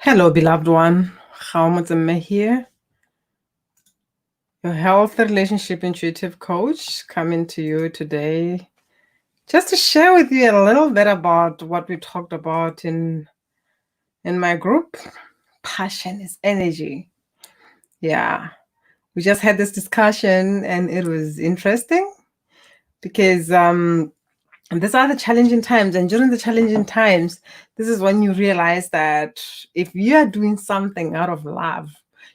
Hello, beloved one. Gaumatemme here, your health relationship intuitive coach, coming to you today just to share with you a little bit about what we talked about in my group. Passion is energy. Yeah, we just had this discussion and it was interesting because these are the challenging times, and during the challenging times, this is when you realize that if you are doing something out of love,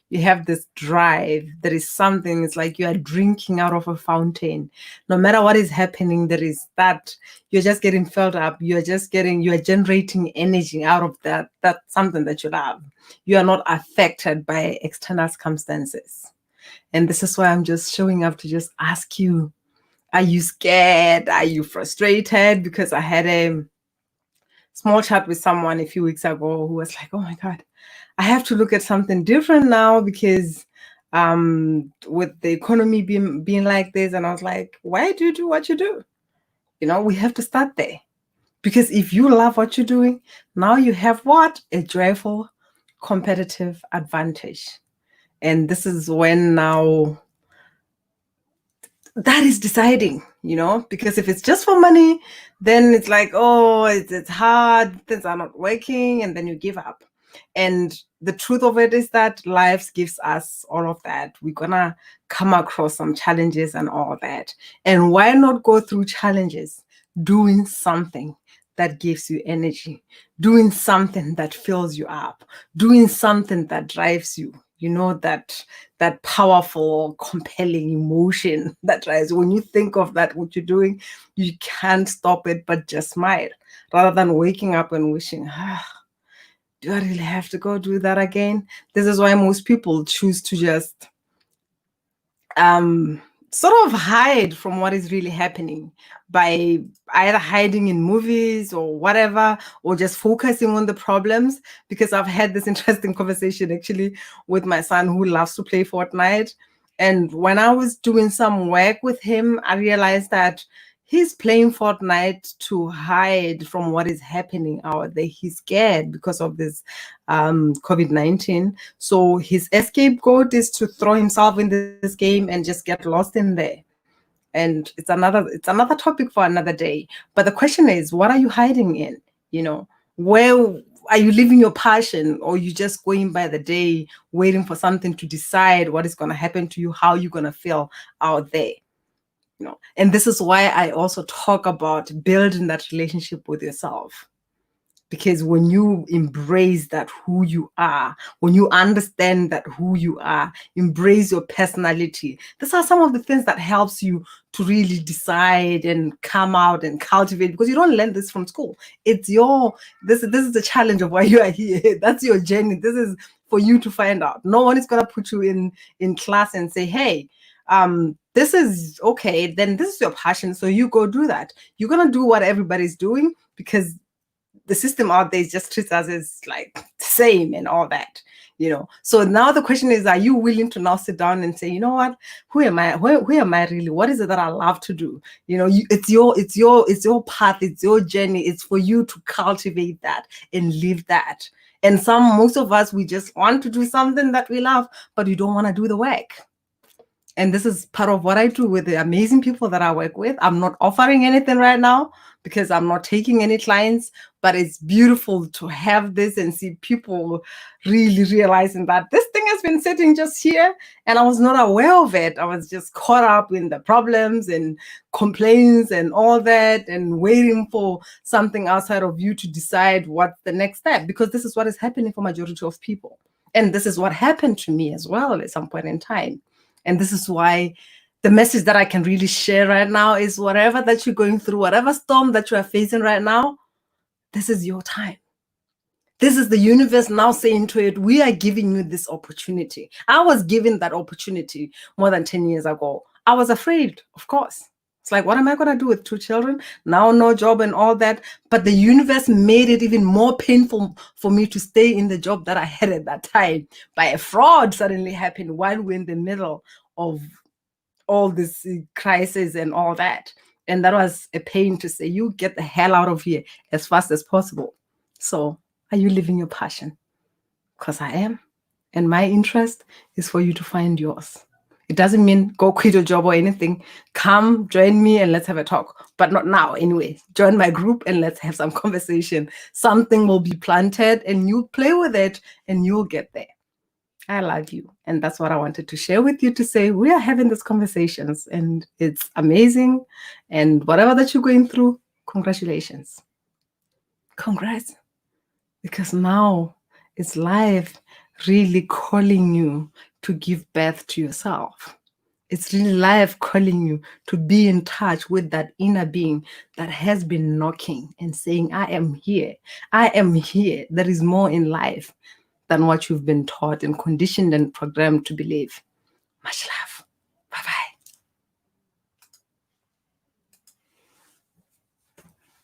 you have this drive. There is something, it's like you are drinking out of a fountain. No matter what is happening, there is that you're just getting filled up. You are generating energy out of that's something that you love. You are not affected by external circumstances. And this is why I'm just showing up to just ask you, are you scared? Are you frustrated? Because I had a small chat with someone a few weeks ago who was like, oh my God, I have to look at something different now because with the economy being like this. And I was like, why do you do what you do? We have to start there. Because if you love what you're doing, now you have what? A joyful competitive advantage. And this is when now that is deciding, because if it's just for money, then it's like, oh, it's hard, things are not working, and then you give up. And the truth of it is that life gives us all of that. We're gonna come across some challenges and all that. And why not go through challenges doing something that gives you energy, doing something that fills you up, doing something that drives you, that powerful, compelling emotion that drives. When you think of that, what you're doing, you can't stop it but just smile, rather than waking up and wishing, do I really have to go do that again? This is why most people choose to just sort of hide from what is really happening by either hiding in movies or whatever, or just focusing on the problems. Because I've had this interesting conversation actually with my son who loves to play Fortnite. And when I was doing some work with him, I realized that he's playing Fortnite to hide from what is happening out there. He's scared because of this COVID-19. So his scapegoat is to throw himself in this game and just get lost in there. And it's another topic for another day. But the question is, what are you hiding in? Where are you living your passion, or you just going by the day, waiting for something to decide what is going to happen to you, how you're going to feel out there? And this is why I also talk about building that relationship with yourself. Because when you embrace that who you are, when you understand that who you are, embrace your personality, these are some of the things that helps you to really decide and come out and cultivate, because you don't learn this from school. It's this is the challenge of why you are here. That's your journey. This is for you to find out. No one is going to put you in class and say, hey, this is okay, then this is your passion, so you go do that. You're going to do what everybody's doing because the system out there just treats us as like the same and all that. So now the question is, are you willing to now sit down and say, you know what, who am I, who am I really, what is it that I love to do? It's your path, it's your journey. It's for you to cultivate that and live that. And most of us, we just want to do something that we love, but we don't want to do the work. And this is part of what I do with the amazing people that I work with. I'm not offering anything right now because I'm not taking any clients, but it's beautiful to have this and see people really realizing that this thing has been sitting just here and I was not aware of it. I was just caught up in the problems and complaints and all that, and waiting for something outside of you to decide what's the next step, because this is what is happening for majority of people. And this is what happened to me as well at some point in time. And this is why the message that I can really share right now is, whatever that you're going through, whatever storm that you are facing right now, this is your time. This is the universe now saying to it, we are giving you this opportunity. I was given that opportunity more than 10 years ago. I was afraid, of course. It's like, what am I going to do with 2 children? Now no job and all that. But the universe made it even more painful for me to stay in the job that I had at that time. By a fraud suddenly happened while we're in the middle of all this crisis and all that. And that was a pain to say, you get the hell out of here as fast as possible. So are you living your passion? because I am. And my interest is for you to find yours. It doesn't mean go quit your job or anything. Come, join me, and let's have a talk. But not now, anyway. Join my group and let's have some conversation. Something will be planted and you play with it and you'll get there. I love you. And that's what I wanted to share with you, to say we are having these conversations and it's amazing. And whatever that you're going through, congratulations. Congrats. Because now it's life really calling you to give birth to yourself. It's really life calling you to be in touch with that inner being that has been knocking and saying, I am here. I am here. There is more in life than what you've been taught and conditioned and programmed to believe. Much love.